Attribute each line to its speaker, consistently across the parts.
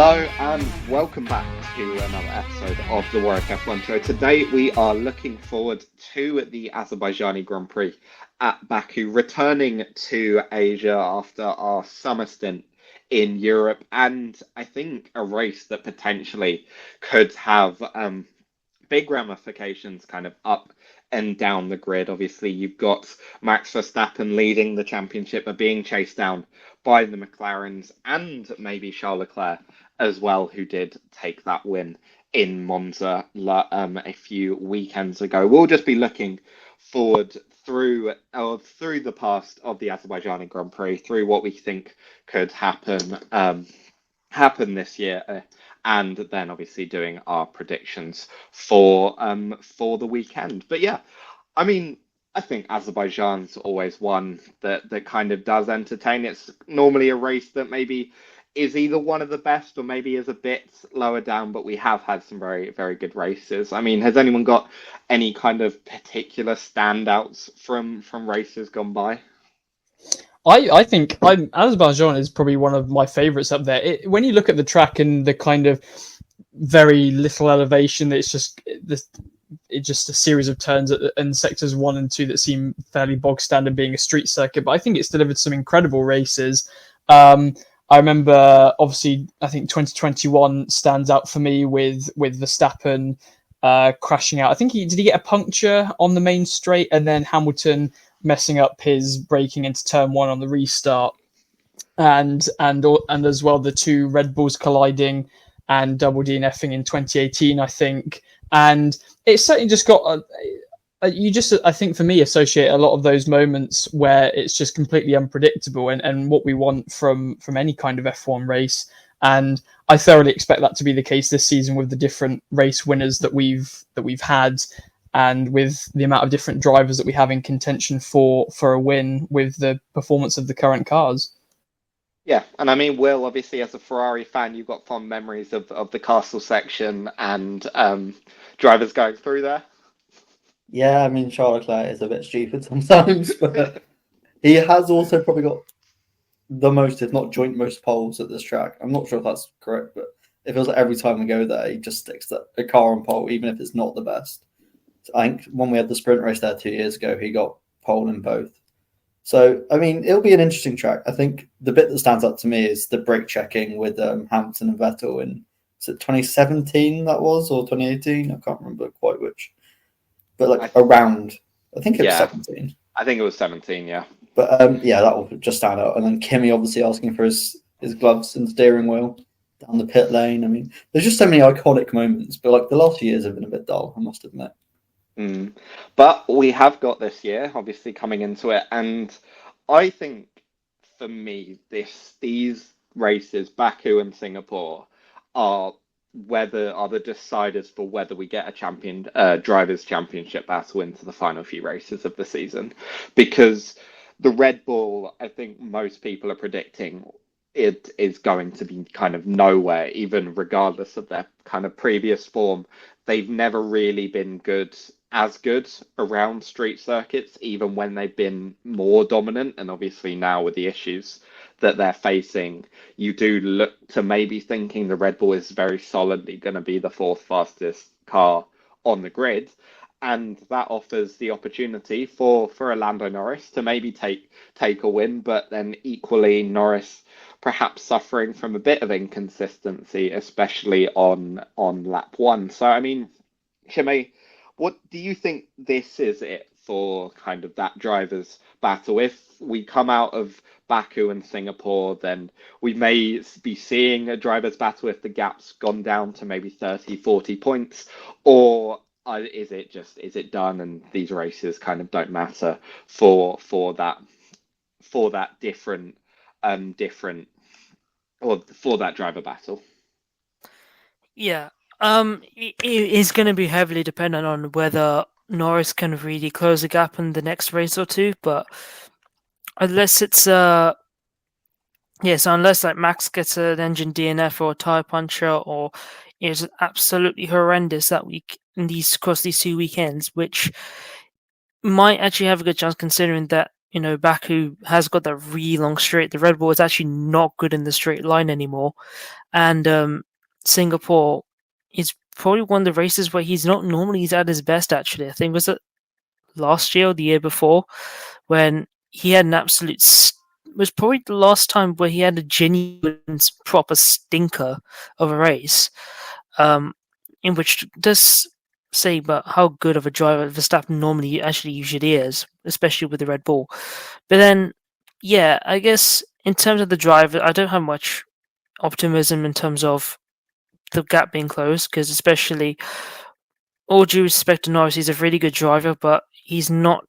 Speaker 1: Hello and welcome back to another episode of the Warwick F1 Show. Today we are looking forward to the Azerbaijani Grand Prix at Baku, returning to Asia after our summer stint in Europe, and I think a race that potentially could have big ramifications kind of up and down the grid. Obviously, you've got Max Verstappen leading the championship, but being chased down by the McLarens and maybe Charles Leclerc as well, who did take that win in Monza a few weekends ago. We'll just be looking forward through the past of the Azerbaijani Grand Prix, through what we think could happen this year, and then obviously doing our predictions for the weekend. But yeah, I mean, I think Azerbaijan's always one that kind of does entertain. It's normally a race that maybe is either one of the best or maybe is a bit lower down, but we have had some very, very good races. I mean, has anyone got any kind of particular standouts from races gone by?
Speaker 2: I think Azerbaijan is probably one of my favourites up there. When you look at the track and the kind of very little elevation, it's just a series of turns in sectors 1 and 2 that seem fairly bog standard being a street circuit. But I think it's delivered some incredible races. I remember, obviously, I think 2021 stands out for me with Verstappen crashing out. I think did he get a puncture on the main straight, and then Hamilton messing up his braking into turn 1 on the restart, and as well the two Red Bulls colliding and double DNFing in 2018, I think. And it's certainly just got I think for me, associate a lot of those moments where it's just completely unpredictable and what we want from any kind of F1 race. And I thoroughly expect that to be the case this season with the different race winners that we've had, and with the amount of different drivers that we have in contention for a win with the performance of the current cars.
Speaker 1: Yeah, and I mean, Will, obviously as a Ferrari fan, you've got fond memories of the castle section and drivers going through there.
Speaker 3: Yeah, I mean, Charles Leclerc is a bit stupid sometimes, but he has also probably got the most, if not joint most poles at this track. I'm not sure if that's correct, but it feels like every time we go there, he just sticks a car on pole, even if it's not the best. So I think when we had the sprint race there 2 years ago, he got pole in both. So, I mean, it'll be an interesting track. I think the bit that stands out to me is the brake checking with Hamilton and Vettel in, is it 2017 that was, or 2018? I can't remember quite which. But I think it was 17.
Speaker 1: I think it was 17, yeah.
Speaker 3: But yeah, that will just stand out. And then Kimi obviously asking for his gloves and steering wheel down the pit lane. I mean, there's just so many iconic moments. But the last few years have been a bit dull, I must admit.
Speaker 1: But we have got this year, obviously, coming into it. And I think, for me, these races, Baku and Singapore, are the deciders for whether we get a drivers' championship battle into the final few races of the season. Because the Red Bull, I think most people are predicting it is going to be kind of nowhere, even regardless of their kind of previous form. They've never really been as good around street circuits, even when they've been more dominant. And obviously now with the issues that they're facing, you do look to maybe thinking the Red Bull is very solidly going to be the fourth fastest car on the grid. And that offers the opportunity for a Lando Norris to maybe take a win, but then equally Norris perhaps suffering from a bit of inconsistency, especially on lap 1. So, I mean, Chinmay, what do you think this is it for kind of that drivers' battle? If we come out of Baku and Singapore, then we may be seeing a drivers' battle if the gap's gone down to maybe 30, 40 points, or is it done and these races kind of don't matter for that different or for that driver battle?
Speaker 4: Yeah. It is going to be heavily dependent on whether Norris can really close the gap in the next race or two, but unless it's unless Max gets an engine DNF or a tire puncture or is absolutely horrendous that week across these 2 weekends, which might actually have a good chance considering that Baku has got that really long straight. The Red Bull is actually not good in the straight line anymore. And Singapore is probably one of the races where he's not normally he's at his best, actually. I think was it last year or the year before when he had an absolute... was probably the last time where he had a genuine proper stinker of a race, in which does say about how good of a driver Verstappen normally actually usually is, especially with the Red Bull. But then, yeah, I guess in terms of the driver, I don't have much optimism in terms of the gap being closed, because especially, all due respect to Norris, he's a really good driver, but he's not...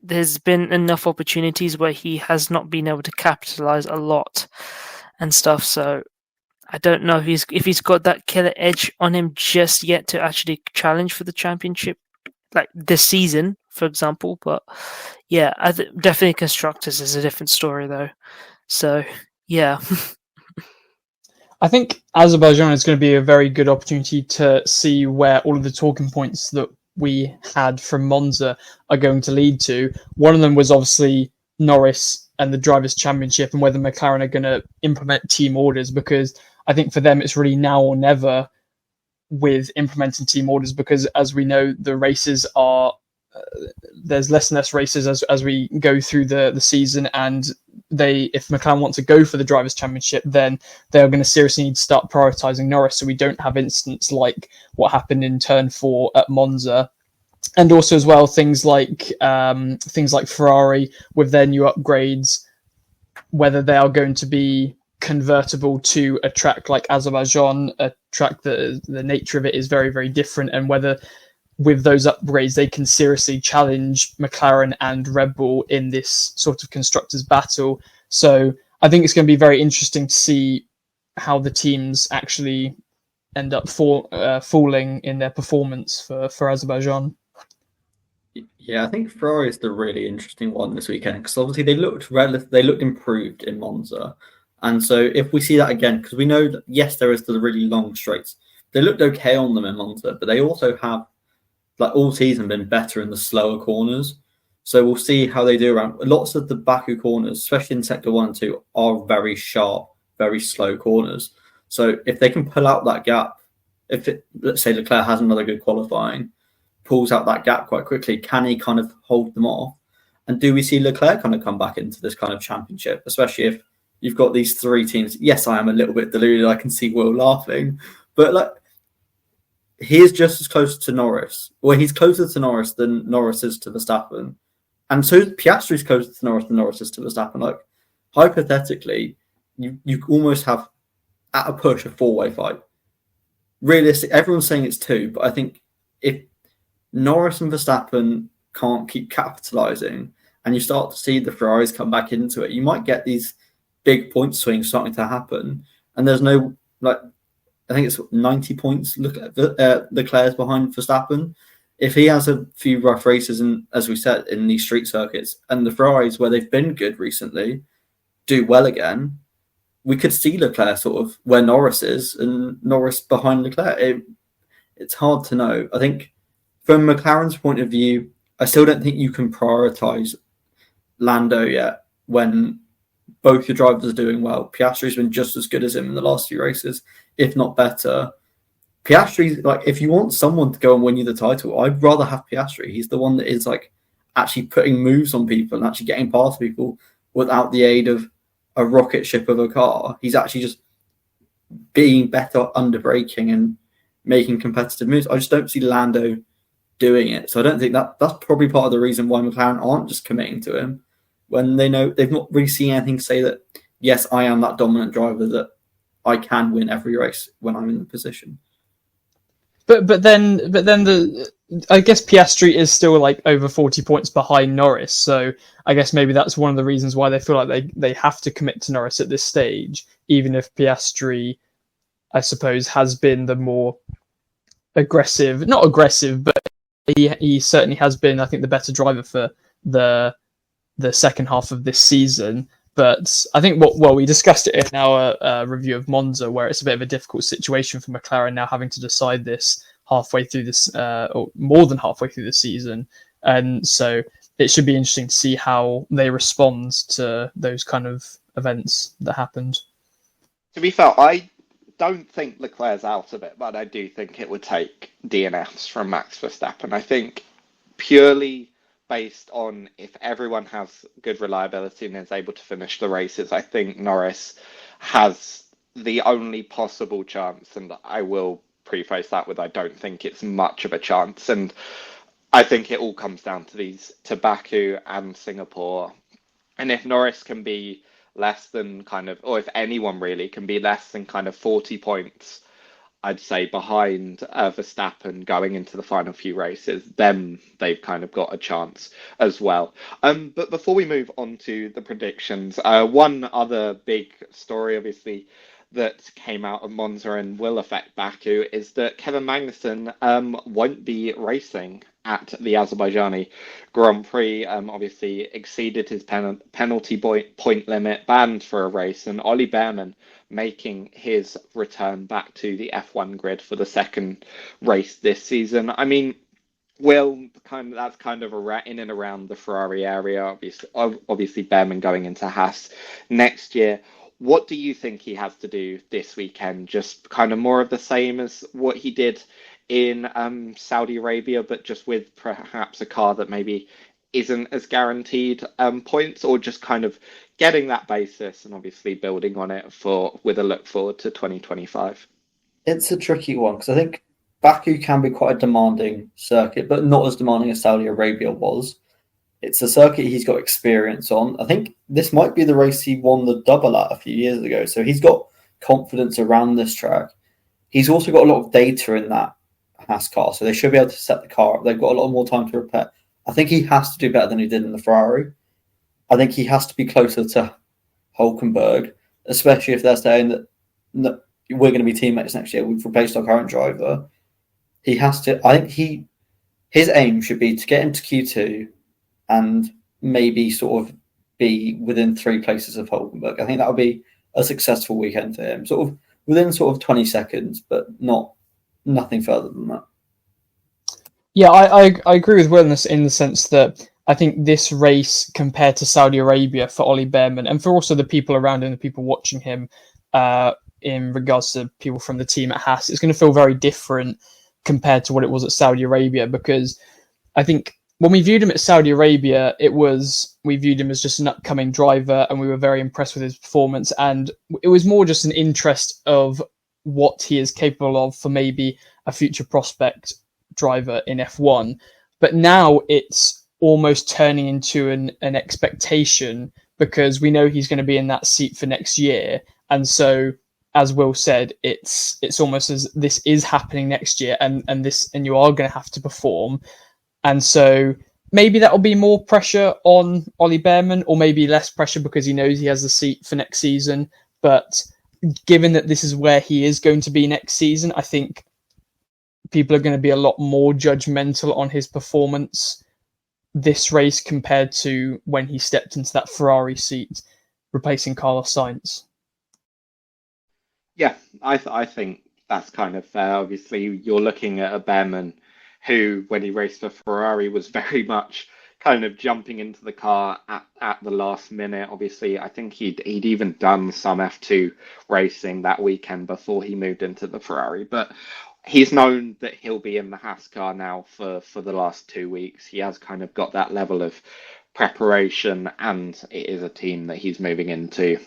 Speaker 4: There's been enough opportunities where he has not been able to capitalize a lot and stuff, so I don't know if he's got that killer edge on him just yet to actually challenge for the championship, like this season, for example. But yeah, definitely constructors is a different story though. So yeah.
Speaker 2: I think Azerbaijan is going to be a very good opportunity to see where all of the talking points that we had from Monza are going to lead to. One of them was obviously Norris and the Drivers' Championship and whether McLaren are going to implement team orders, because I think for them it's really now or never with implementing team orders, because as we know, the races are there's less and less races as we go through the season, and if McLaren want to go for the Drivers' Championship, then they're going to seriously need to start prioritising Norris, so we don't have incidents like what happened in Turn 4 at Monza. And also as well things like Ferrari with their new upgrades, whether they are going to be convertible to a track like Azerbaijan, a track that the nature of it is very, very different, and whether with those upgrades they can seriously challenge McLaren and Red Bull in this sort of constructors battle. So I think it's going to be very interesting to see how the teams actually end up falling in their performance for Azerbaijan.
Speaker 3: Yeah, I think Ferrari is the really interesting one this weekend, because obviously they looked improved in Monza, and so if we see that again, because we know that yes, there is the really long straights, they looked okay on them in Monza, but they also have, like all season, been better in the slower corners. So we'll see how they do around lots of the Baku corners, especially in sector 1 and 2, are very sharp, very slow corners. So if they can pull out that gap, let's say Leclerc has another good qualifying, pulls out that gap quite quickly, can he kind of hold them off? And do we see Leclerc kind of come back into this kind of championship, especially if you've got these three teams? Yes, I am a little bit deluded. I can see Will laughing, but like, he is just as close to Norris. Well, he's closer to Norris than Norris is to Verstappen. And so Piastri's closer to Norris than Norris is to Verstappen. Like, hypothetically, you almost have, at a push, a four-way fight. Realistic, everyone's saying it's two, but I think if Norris and Verstappen can't keep capitalising and you start to see the Ferraris come back into it, you might get these big point swings starting to happen. And there's no, like, I think it's 90 points. Look at Leclerc's behind Verstappen. If he has a few rough races, and as we said, in these street circuits, and the Ferraris, where they've been good recently, do well again, we could see Leclerc sort of where Norris is, and Norris behind Leclerc. It's hard to know. I think from McLaren's point of view, I still don't think you can prioritise Lando yet when both your drivers are doing well. Piastri's been just as good as him in the last few races, if not better. Piastri's, like, if you want someone to go and win you the title, I'd rather have Piastri. He's the one that is like actually putting moves on people and actually getting past people without the aid of a rocket ship of a car. He's actually just being better under braking and making competitive moves. I just don't see Lando doing it. So I don't think that's probably part of the reason why McLaren aren't just committing to him, when they know they've not really seen anything say that, yes, I am that dominant driver that I can win every race when I'm in the position.
Speaker 2: But then I guess Piastri is still like over 40 points behind Norris, so I guess maybe that's one of the reasons why they feel like they have to commit to Norris at this stage, even if Piastri, I suppose, has been the more aggressive, not aggressive, but he certainly has been, I think, the better driver for the second half of this season. But I think we discussed it in our review of Monza, where it's a bit of a difficult situation for McLaren now, having to decide this halfway through this, or more than halfway through the season. And so it should be interesting to see how they respond to those kind of events that happened.
Speaker 1: To be fair, I don't think Leclerc's out of it, but I do think it would take DNFs from Max Verstappen. I think purely based on if everyone has good reliability and is able to finish the races, I think Norris has the only possible chance, and I will preface that with I don't think it's much of a chance. And I think it all comes down to Baku and Singapore. And if Norris can be less than or if anyone really can be less than 40 points, I'd say, behind Verstappen going into the final few races, then they've got a chance as well. But before we move on to the predictions, one other big story, obviously, that came out of Monza and will affect Baku is that Kevin Magnussen won't be racing at the Azerbaijani Grand Prix. Obviously exceeded his penalty point limit, banned for a race, and Oliver Bearman making his return back to the F1 grid for the second race this season. I mean, that's in and around the Ferrari area. Obviously Bearman going into Haas next year. What do you think he has to do this weekend? Just more of the same as what he did in Saudi Arabia, but just with perhaps a car that maybe isn't as guaranteed points, or just getting that basis and obviously building on it with a look forward to 2025?
Speaker 3: It's a tricky one because I think Baku can be quite a demanding circuit, but not as demanding as Saudi Arabia was. It's a circuit he's got experience on. I think this might be the race he won the double at a few years ago. So he's got confidence around this track. He's also got a lot of data in that Haas car, so they should be able to set the car up. They've got a lot more time to repair. I think he has to do better than he did in the Ferrari. I think he has to be closer to Hulkenberg, especially if they're saying that we're going to be teammates next year. We've replaced our current driver. He has to. I think his aim should be to get into Q2 and maybe be within 3 places of Hulkenberg. I think that would be a successful weekend for him. Within 20 seconds, but nothing further than that.
Speaker 2: Yeah, I agree with Will in the sense that I think this race compared to Saudi Arabia for Ollie Bearman and for also the people around him, the people watching him, in regards to people from the team at Haas, it's going to feel very different compared to what it was at Saudi Arabia, because I think when we viewed him at Saudi Arabia, we viewed him as just an upcoming driver, and we were very impressed with his performance. And it was more just an interest of what he is capable of for maybe a future prospect driver in F1. But now it's almost turning into an expectation, because we know he's going to be in that seat for next year. And so, as Will said, it's almost as this is happening next year, and you are going to have to perform. And so maybe that'll be more pressure on Ollie Bearman, or maybe less pressure because he knows he has the seat for next season. But given that this is where he is going to be next season, I think people are going to be a lot more judgmental on his performance this race compared to when he stepped into that Ferrari seat, replacing Carlos Sainz.
Speaker 1: Yeah, I think that's fair. Obviously, you're looking at a Bearman who, when he raced for Ferrari, was very much jumping into the car at the last minute. Obviously, I think he'd even done some F2 racing that weekend before he moved into the Ferrari. But he's known that he'll be in the Haas car now for the last 2 weeks. He has got that level of preparation, and it is a team that he's moving into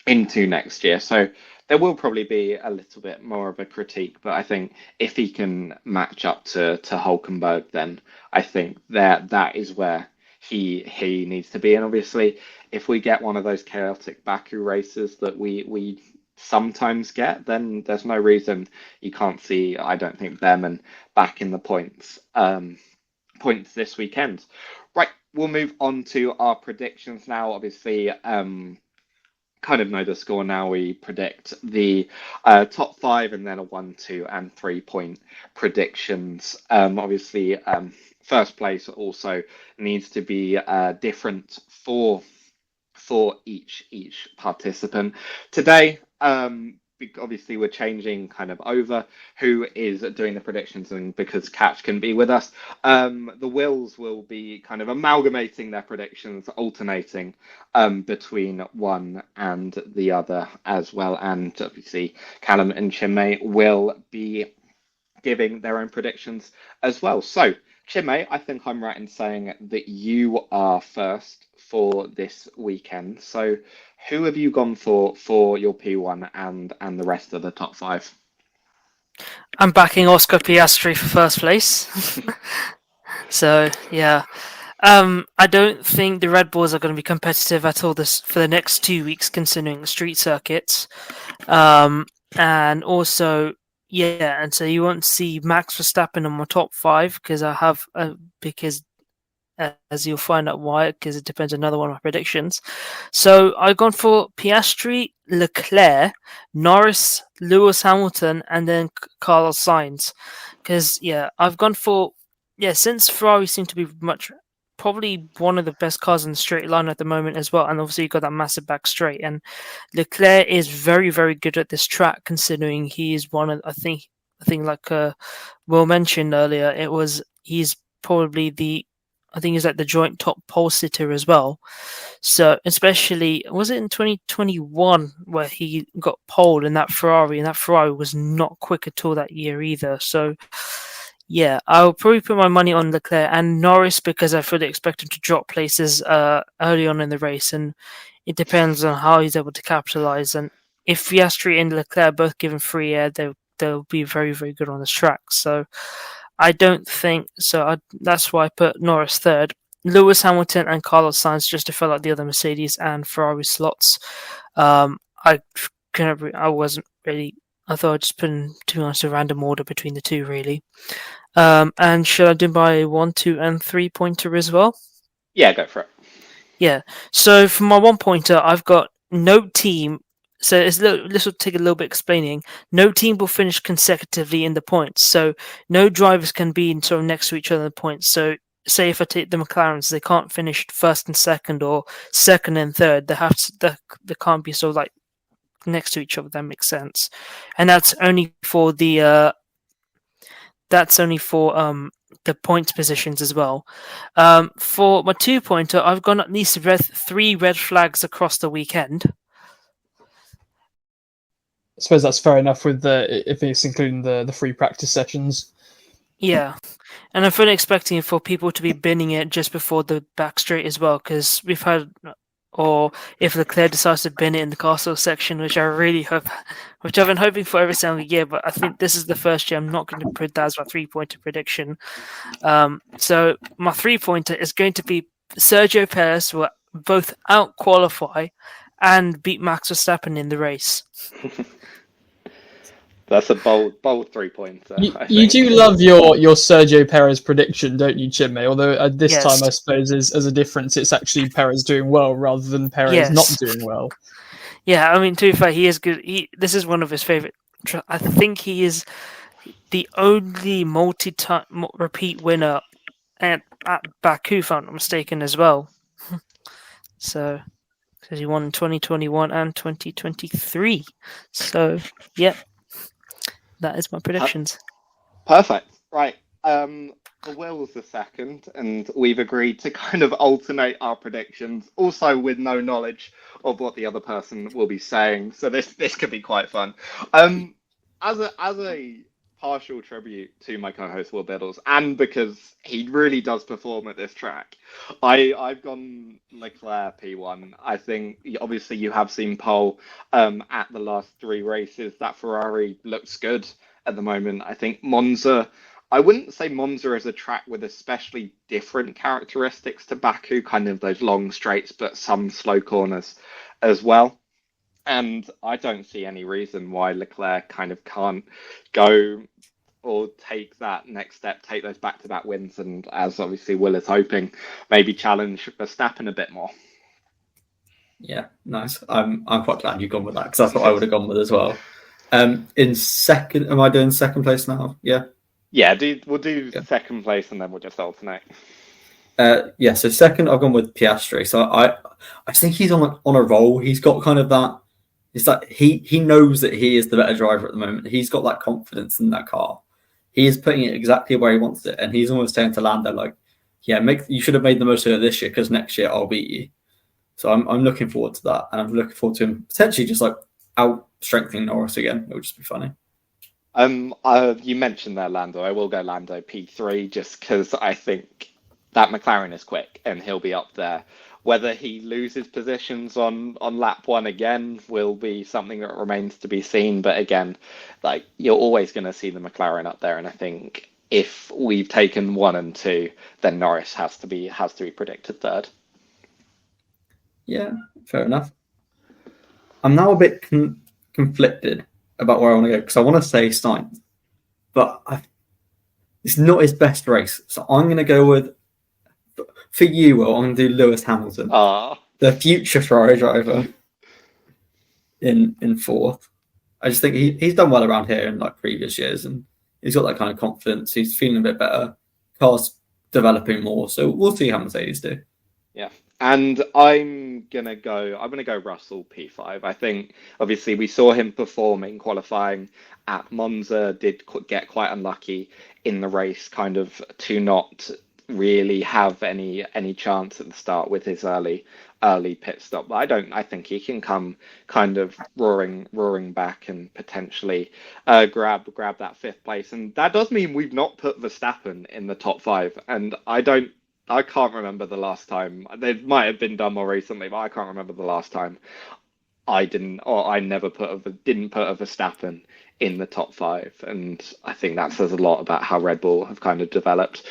Speaker 1: next year. So there will probably be a little bit more of a critique, but I think if he can match up to Hulkenberg, then I think that is where he needs to be. And obviously, if we get one of those chaotic Baku races that we sometimes get, then there's no reason you can't see, I don't think, Bearman back in the points this weekend. Right, we'll move on to our predictions now. Obviously, know the score now. We predict the top 5 and then a 1, 2, and 3 point predictions. Obviously, first place also needs to be different for each participant. Today, obviously we're changing kind of over who is doing the predictions, and because Catch can be with us, the Wills will be kind of amalgamating their predictions, alternating between one and the other as well. And obviously Callum and Chinmay will be giving their own predictions as well. So Chinmay, I think I'm right in saying that you are first for this weekend. So who have you gone for your P1 and the rest of the top 5?
Speaker 4: I'm backing Oscar Piastri for first place. So yeah, I don't think the Red Bulls are going to be competitive at all for the next 2 weeks, considering the street circuits, and also. Yeah, and so you won't see Max Verstappen in my top 5 because as you'll find out why, because it depends on another one of my predictions. So I've gone for Piastri, Leclerc, Norris, Lewis Hamilton, and then Carlos Sainz. Because I've gone for since Ferrari seem to be probably one of the best cars in the straight line at the moment as well, and obviously you've got that massive back straight, and Leclerc is very, very good at this track, considering he is one of, I think like Will mentioned earlier, he's probably he's like the joint top pole sitter as well. So especially, was it in 2021 where he got pole in that Ferrari, and that Ferrari was not quick at all that year either. So yeah, I'll probably put my money on Leclerc and Norris because I fully expect him to drop places early on in the race, and it depends on how he's able to capitalize. And if Piastri and Leclerc both given free air, they'll be very, very good on this track. So I don't think so. That's why I put Norris third, Lewis Hamilton and Carlos Sainz just to fill out the other Mercedes and Ferrari slots. I wasn't really. I thought I'd just put in, to be honest, a random order between the two, really. And should I do my 1, 2, and 3 pointer as well?
Speaker 1: Yeah, go for it.
Speaker 4: Yeah. So for my 1 pointer, I've got no team. So this will take a little bit explaining. No team will finish consecutively in the points. So no drivers can be sort of next to each other in the points. So say if I take the McLarens, they can't finish first and second or second and third. They can't be sort of like next to each other. That makes sense. And that's only for the points positions as well. For my 2 pointer, I've gone at least 3 red flags across the weekend.
Speaker 2: I suppose that's fair enough with if it's including the free practice sessions.
Speaker 4: Yeah, and I'm fully expecting for people to be binning it just before the back straight as well, because we've had, or if Leclerc decides to bin it in the castle section, which I really hope, which I've been hoping for every single year, but I think this is the first year I'm not going to put that as my 3-pointer prediction. So my 3-pointer is going to be Sergio Perez will both out-qualify and beat Max Verstappen in the race.
Speaker 1: That's a bold 3-pointer.
Speaker 2: You do love your Sergio Perez prediction, don't you, Chinmay? Although at this time, I suppose, as a difference, it's actually Perez doing well rather than Perez not doing well.
Speaker 4: Yeah, I mean, to be fair, he is good. This is one of his favorite. I think he is the only multi-time repeat winner at Baku, if I'm not mistaken, as well. So, because he won in 2021 and 2023. So, yeah. That is my predictions.
Speaker 1: Perfect. Right. The Will's the second, and we've agreed to kind of alternate our predictions, also with no knowledge of what the other person will be saying. So this could be quite fun. As a partial tribute to my co-host Will Biddles, and because he really does perform at this track, I've gone Leclerc P1. I think obviously you have seen pole at the last 3 races. That Ferrari looks good at the moment. I think Monza, I wouldn't say Monza is a track with especially different characteristics to Baku, kind of those long straights, but some slow corners as well. And I don't see any reason why Leclerc kind of can't go or take that next step, take those back-to-back wins, and as obviously Will is hoping, maybe challenge Verstappen a bit more.
Speaker 3: Yeah, nice. I'm quite glad you've gone with that, because that's what I would have gone with as well. In second, am I doing second place now? Yeah.
Speaker 1: Yeah, we'll do second place and then we'll just alternate.
Speaker 3: So second I've gone with Piastri. So I think he's on a roll. He's got kind of that It's like he knows that he is the better driver at the moment. He's got that confidence in that car. He is putting it exactly where he wants it, and he's almost saying to Lando, like, "Yeah, you should have made the most of it this year because next year I'll beat you." So I'm looking forward to that, and I'm looking forward to him potentially just like out strengthening Norris again. It would just be funny.
Speaker 1: You mentioned there Lando. I will go Lando P3 just because I think that McLaren is quick and he'll be up there. Whether he loses positions on lap one again will be something that remains to be seen. But again, like you're always going to see the McLaren up there, and I think if we've taken 1 and 2, then Norris has to be predicted third.
Speaker 3: Yeah, fair enough. I'm now a bit conflicted about where I want to go because I want to say Sainz, but it's not his best race. So I'm going to go with, for you, Will, I'm going to do Lewis Hamilton, the future Ferrari driver, in fourth. I just think he's done well around here in like previous years, and he's got that kind of confidence. He's feeling a bit better. Car's developing more, so we'll see how Mercedes do.
Speaker 1: Yeah. And I'm gonna go Russell P5. I think obviously we saw him performing qualifying at Monza, did get quite unlucky in the race, kind of to not really have any chance at the start with his early pit stop. But I think he can come kind of roaring back and potentially grab that 5th place. And that does mean we've not put Verstappen in the top 5. And I can't remember the last time. It might have been done more recently, but I can't remember the last time I didn't put a Verstappen in the top 5. And I think that says a lot about how Red Bull have kind of developed.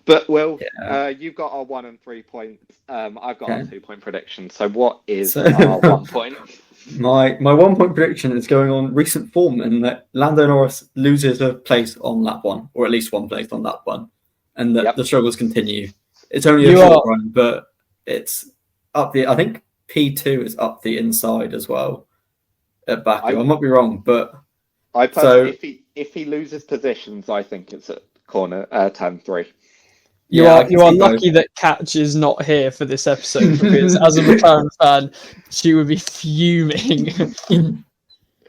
Speaker 1: But Will, you've got our 1 and 3 points. I've got our 2-point prediction. So what is our 1 point?
Speaker 3: My 1 point prediction is going on recent form, and that Lando Norris loses a place on lap 1, or at least one place on lap 1, and that the struggles continue. It's only a short run, but it's up the. I think P2 is up the inside as well at Baku. I might be wrong, but
Speaker 1: if he loses positions, I think it's at corner turn 3.
Speaker 2: You are lucky that Catch is not here for this episode, because as a McLaren fan, she would be fuming.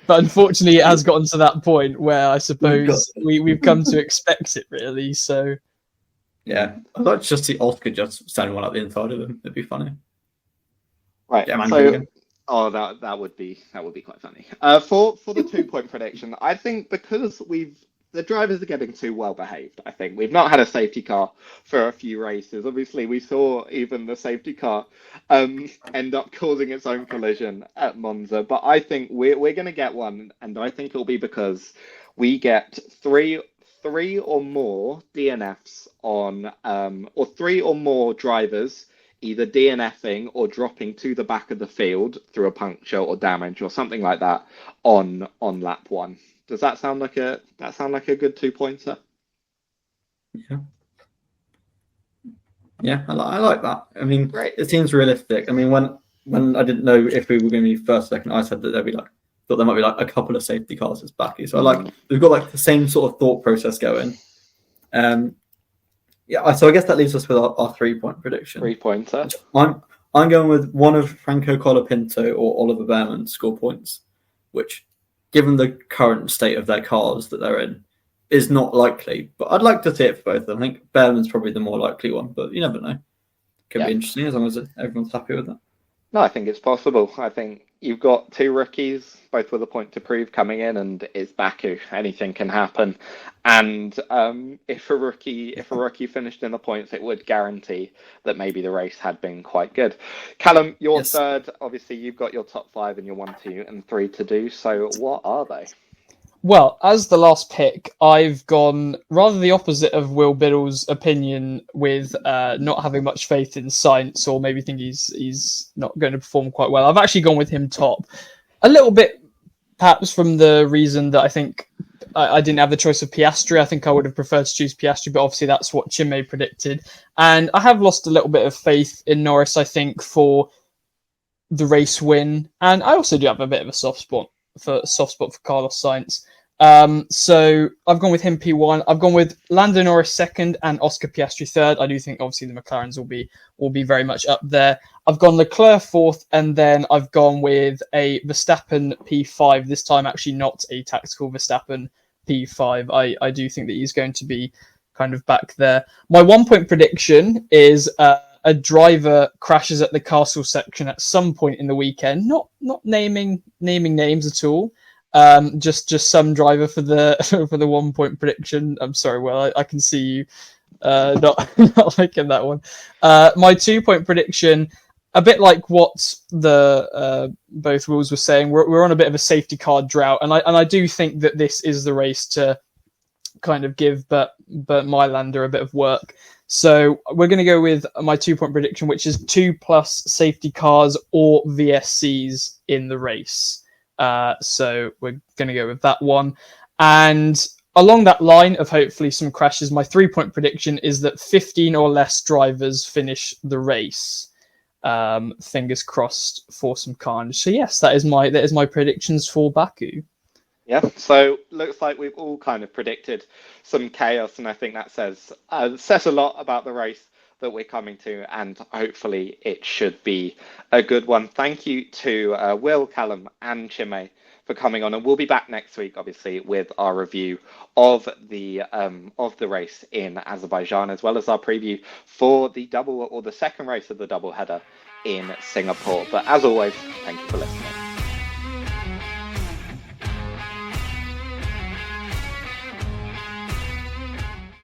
Speaker 2: But unfortunately, it has gotten to that point where I suppose we've come to expect it, really. So.
Speaker 3: Yeah, I'd like to just see Oscar just sending one up the inside of him. It'd be funny.
Speaker 1: Right.
Speaker 3: Yeah, man,
Speaker 1: that would be quite funny. For the 2-point prediction, I think because the drivers are getting too well behaved. I think we've not had a safety car for a few races. Obviously, we saw even the safety car end up causing its own collision at Monza. But I think we're going to get one, and I think it'll be because we get three or more DNFs on, or 3 or more drivers either DNFing or dropping to the back of the field through a puncture or damage or something like that on lap 1. Does that sound like a good 2-pointer?
Speaker 3: Yeah, I like that. I mean,
Speaker 1: great.
Speaker 3: It seems realistic. I mean, when I didn't know if we were going to be first, second, I said that thought there might be like a couple of safety cars as Baku. So we've got like the same sort of thought process going. So I guess that leaves us with our 3-point prediction.
Speaker 1: 3-pointer.
Speaker 3: I'm going with one of Franco Colapinto or Oliver Bearman score points, which, given the current state of their cars that they're in, is not likely. But I'd like to see it for both of them. I think Bearman's probably the more likely one, but you never know. Could be interesting as long as everyone's happy with that.
Speaker 1: No, I think it's possible. I think you've got 2 rookies, both with a point to prove coming in, and it's Baku. Anything can happen. And if a rookie finished in the points, it would guarantee that maybe the race had been quite good. Callum, you're third. Obviously, you've got your top 5 and your 1, 2, and 3 to do. So what are they?
Speaker 2: Well, as the last pick, I've gone rather the opposite of Will Biddle's opinion with not having much faith in Sainz, or maybe think he's not going to perform quite well. I've actually gone with him top. A little bit, perhaps, from the reason that I think I didn't have the choice of Piastri. I think I would have preferred to choose Piastri, but obviously that's what Chinmay predicted. And I have lost a little bit of faith in Norris, I think, for the race win. And I also do have a bit of a soft spot for Carlos Sainz. So I've gone with him P1. I've gone with Lando Norris second and Oscar Piastri third. I do think obviously the McLarens will be very much up there. I've gone Leclerc fourth, and then I've gone with a Verstappen P5. This time, actually not a tactical Verstappen P5. I do think that he's going to be kind of back there. My 1 point prediction is a driver crashes at the castle section at some point in the weekend. Not naming names at all. Just some driver for the for the 1 point prediction. I'm sorry, Will, I can see you not liking that one. My 2 point prediction, a bit like what the both rules were saying, we're on a bit of a safety car drought, and I do think that this is the race to kind of give Bert Mylander a bit of work. So we're going to go with my 2 point prediction, which is 2+ safety cars or VSCs in the race. So we're going to go with that one. And along that line of hopefully some crashes, my 3 point prediction is that 15 or less drivers finish the race. Fingers crossed for some carnage. So yes, that is my predictions for Baku.
Speaker 1: Yeah, so looks like we've all kind of predicted some chaos, and I think that says a lot about the race that we're coming to, and hopefully it should be a good one. Thank you to Will, Callum, and Chinmay for coming on, and we'll be back next week, obviously, with our review of the race in Azerbaijan, as well as our preview for the second race of the double header in Singapore. But as always, thank you for listening.